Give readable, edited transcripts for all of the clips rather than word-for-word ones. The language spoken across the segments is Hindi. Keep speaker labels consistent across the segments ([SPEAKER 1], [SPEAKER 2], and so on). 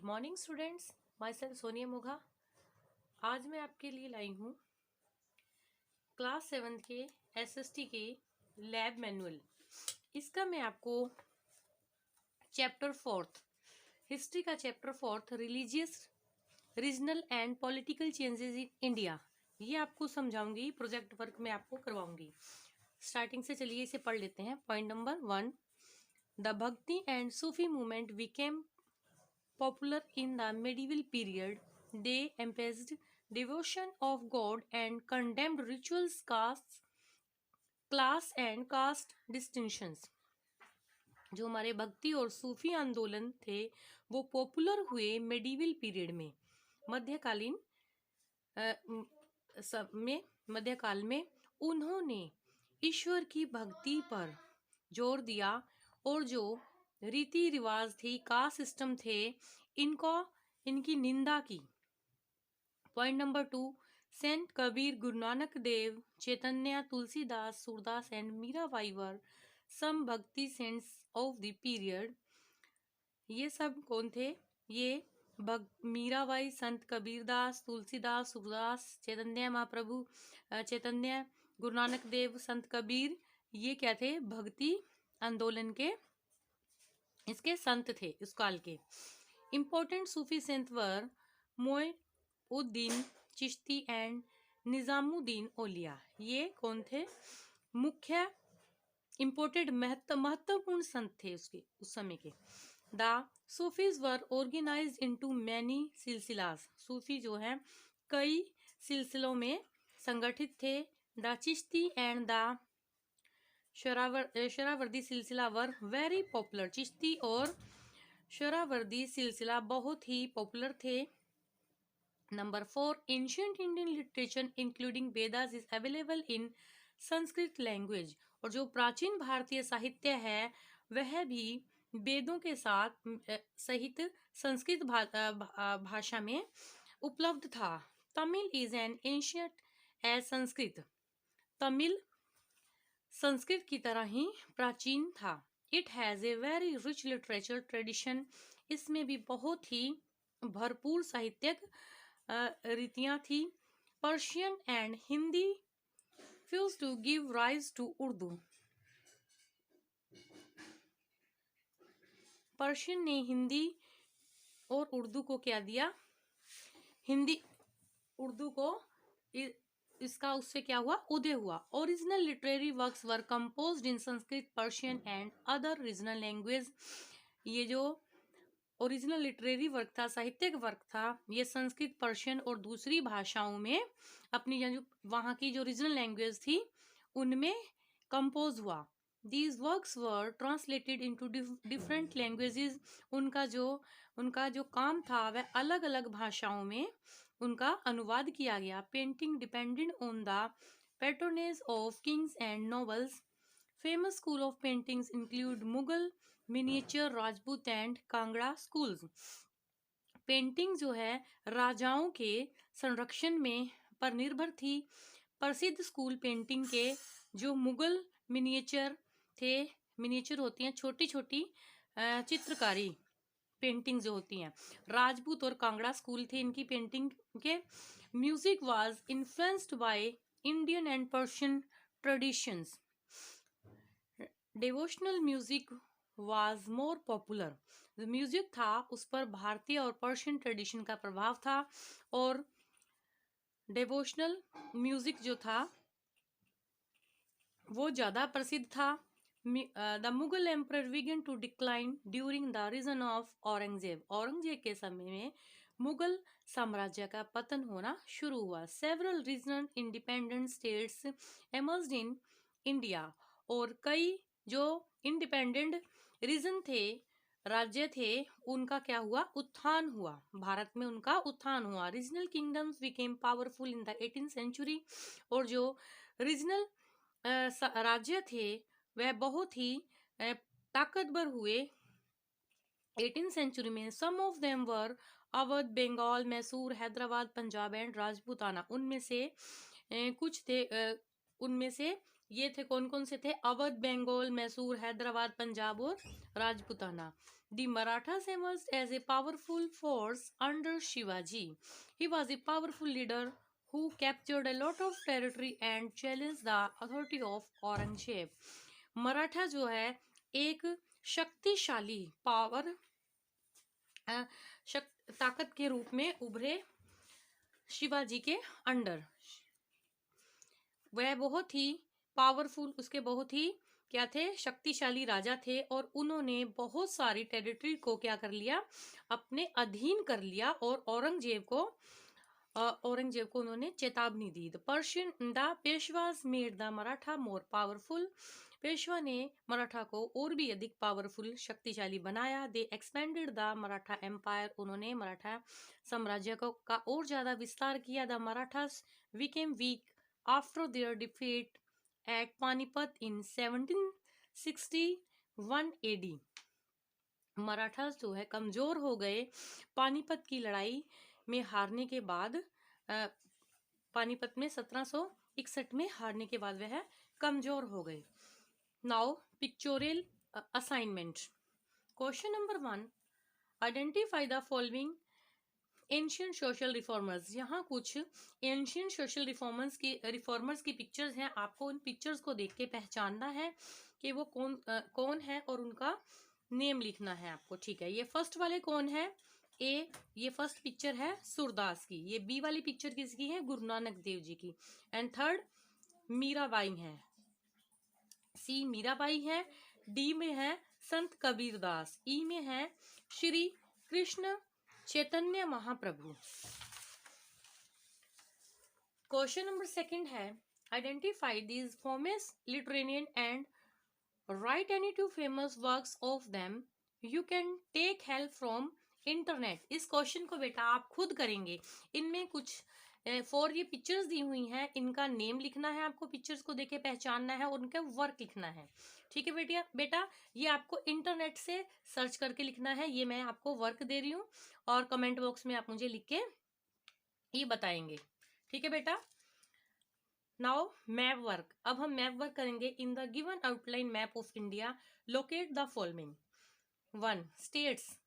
[SPEAKER 1] Morning students, my self Sonia Mogha. आज मैं आपके लिए लाई हूँ क्लास 7 के एसएसटी के लैब मैनुअल। इसका मैं आपको चैप्टर 4 हिस्ट्री का chapter 4 religious regional and political changes in India ये आपको समझाऊंगी। प्रोजेक्ट वर्क में आपको करवाऊंगी। स्टार्टिंग से चलिए इसे पढ़ लेते हैं। पॉइंट नंबर 1, द भक्ति and Sufi movement became popular in the medieval period. They emphasized devotion of God and condemned rituals, class and caste distinctions. जो हमारे भक्ति और सूफी आंदोलन थे वो पॉपुलर हुए मेडिवल पीरियड में, मध्यकालीन मध्यकाल में उन्होंने ईश्वर की भक्ति पर जोर दिया और जो रीति रिवाज थी, कास्ट सिस्टम थे, इनकी निंदा की। Point number 2, Saint Kabir, Guru Nanak Dev, Chaitanya, Tulsidas, Surdas and Mirabai वर सम भक्ति सेंट्स ऑफ द पीरियड। ये सब कौन थे? ये मीराबाई, संत कबीरदास, तुलसीदास, सूरदास, चैतन्य महाप्रभु, चैतन्य, गुरु नानक देव, संत कबीर, ये क्या थे? भक्ति आंदोलन के इसके संत थे उस काल के। Important Sufi Sant were Moinuddin Chishti and Nizamuddin औलिया। ये कौन थे? मुख्य इम्पोर्टेंट महत्वपूर्ण संत थे उसके उस समय के। The Sufis were organised into many silsilas. सूफी जो है कई सिलसिलों में संगठित थे। The Chishti and the Suhrawardi silsila were very popular. Chishti और शरावर्दी सिलसिला बहुत ही पॉपुलर थे। Number 4, ancient Indian literature including Vedas is available in Sanskrit language. और जो प्राचीन भारतीय साहित्य है वह भी वेदों के साथ सहित संस्कृत भाषा में उपलब्ध था। Tamil is an ancient as Sanskrit. Tamil Sanskrit की तरह ही प्राचीन था। It has a very rich literature tradition. इसमें भी बहुत ही भरपूर साहित्यिक रीतियां थी। Persian and Hindi fuse to give rise to Urdu. Persian ने हिंदी और उर्दू को क्या दिया? हिंदी उर्दू को इसका उससे क्या हुआ? उदय हुआ। Original literary works were composed in Sanskrit, Persian and other regional language. ये जो ओरिजिनल लिटरेरी वर्क था, साहित्यिक वर्क था, ये संस्कृत, पर्शियन और दूसरी भाषाओं में अपनी जो वहाँ की जो रीजनल लैंग्वेज थी उनमें कंपोज हुआ। These works were translated into different languages. उनका जो काम था वह अलग अलग भाषाओं में उनका अनुवाद किया गया। Painting depended on the patronage of Kings and nobles. Famous school of paintings include Mughal, miniature, Rajput and Kangra schools. Painting जो है राजाओं के संरक्षण में पर निर्भर थी। प्रसिद्ध स्कूल पेंटिंग के जो मुगल मिनिएचर थे, मिनिएचर होती हैं छोटी छोटी चित्रकारी पेंटिंग जो होती हैं। राजपूत और कांगड़ा स्कूल थे इनकी पेंटिंग के। Music was influenced by Indian and Persian traditions. Devotional music was more popular. जो म्यूजिक था उस पर भारतीय और पर्शियन ट्रेडिशन का प्रभाव था और डिवोशनल म्यूजिक जो था वो ज्यादा प्रसिद्ध था। The Mughal emperor began to decline during the reign of Aurangzeb. Aurangzeb के समय में मुगल साम्राज्य का पतन होना शुरू हुआ। Several regional independent states emerged in India। और कई जो इंडिपेंडेंट रीजन थे, राज्य थे, उनका क्या हुआ? उत्थान हुआ। भारत में उनका उत्थान हुआ। Regional kingdoms became powerful in the 18th century. और जो रीजनल राज्य थे वह बहुत ही ताकतवर हुए 18th सेंचुरी में। Some of them were Awadh, Bengal, Mysore, Hyderabad, Punjab and Rajputana. उनमें से कुछ थे, उनमें से ये थे कौन कौन से थे? अवध, बंगाल, मैसूर, हैदराबाद, पंजाब और Rajputana. The Marathas emerged as a powerful force under Shivaji. He was a powerful leader who captured a lot of territory and challenged the authority of Aurangzeb. Maratha जो है एक शक्तिशाली पावर ताकत के रूप में उभरे शिवाजी के अंडर. वह बहुत ही पावरफुल, उसके बहुत ही क्या थे? शक्तिशाली राजा थे और उन्होंने बहुत सारी टेरिटरी को क्या कर लिया? अपने अधीन कर लिया. और औरंगजेब को उन्होंने चेतावनी दी. The Peshwas made the Maratha more powerful. Peshwa ने मराठा को और भी अधिक पावरफुल, शक्तिशाली बनाया. They expanded the Maratha empire. उन्होंने मराठा साम्राज्य का और ज्यादा विस्तार किया. The Marathas became weak after their defeat at Panipat in 1761 AD. Marathas जो है कमजोर हो गए पानीपत की लड़ाई में हारने के बाद. पानीपत में 1761 में हारने के बाद वह कमजोर हो गए. Now pictorial assignment. Question number 1, identify the following ancient social reformers. यहाँ कुछ एंशिएंट सोशल रिफॉर्मर्स की पिक्चर्स हैं. आपको उन पिक्चर्स को देख के पहचानना है कि वो कौन है और उनका नेम लिखना है आपको. ठीक है, ये फर्स्ट वाले कौन है? ये फर्स्ट पिक्चर है सूरदास की. ये बी वाली पिक्चर किसकी है? गुरु नानक देव जी की. एंड थर्ड मीराबाई है. सी मीराबाई है. डी में है संत कबीरदास. ई में है श्री कृष्ण चैतन्य महाप्रभु. क्वेश्चन नंबर 2 है, identify these famous literarian and write any 2 famous works of them. You can take help from internet. इस क्वेश्चन को बेटा आप खुद करेंगे. इनमें कुछ 4 ये पिक्चर्स दी हुई हैं. इनका नेम लिखना है आपको, पिक्चर्स को देख के पहचानना है और उनका वर्क लिखना है. ठीक है बेटा ये आपको इंटरनेट से सर्च करके लिखना है. ये मैं आपको वर्क दे रही हूँ और कमेंट बॉक्स में आप मुझे लिख के ये बताएंगे. ठीक है बेटा. Now map work. अब हम मैप वर्क करेंगे. In the given outline map of India locate the following. 1 states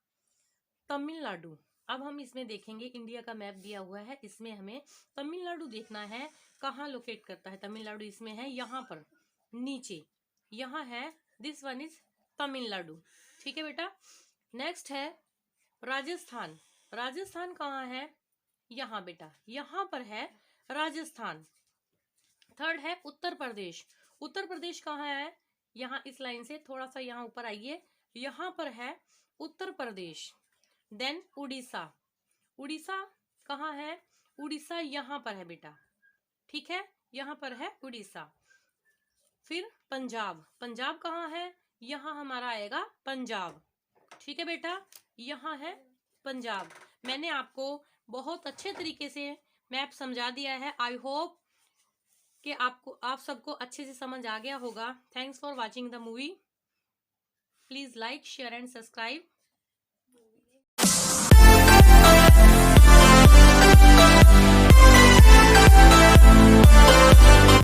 [SPEAKER 1] Tamil Nadu. अब हम इसमें देखेंगे इंडिया का मैप दिया हुआ है, इसमें हमें तमिलनाडु देखना है. कहाँ लोकेट करता है तमिलनाडु? इसमें है यहाँ पर नीचे, यहाँ है. This one is Tamil Nadu. ठीक है बेटा. नेक्स्ट है राजस्थान. राजस्थान कहाँ है? यहाँ बेटा, यहाँ पर है राजस्थान. थर्ड है उत्तर प्रदेश. उत्तर प्रदेश कहाँ है? यहाँ इस लाइन से थोड़ा सा यहाँ ऊपर आइए, यहाँ पर है उत्तर प्रदेश. देन उड़ीसा. उड़ीसा कहाँ है? उड़ीसा यहाँ पर है बेटा. ठीक है, यहाँ पर है उड़ीसा. फिर पंजाब. पंजाब कहाँ है? यहाँ हमारा आएगा पंजाब. ठीक है बेटा, यहाँ है पंजाब. मैंने आपको बहुत अच्छे तरीके से मैप समझा दिया है. आई होप कि आप सबको अच्छे से समझ आ गया होगा. Thanks for watching the movie. Please like, share and subscribe.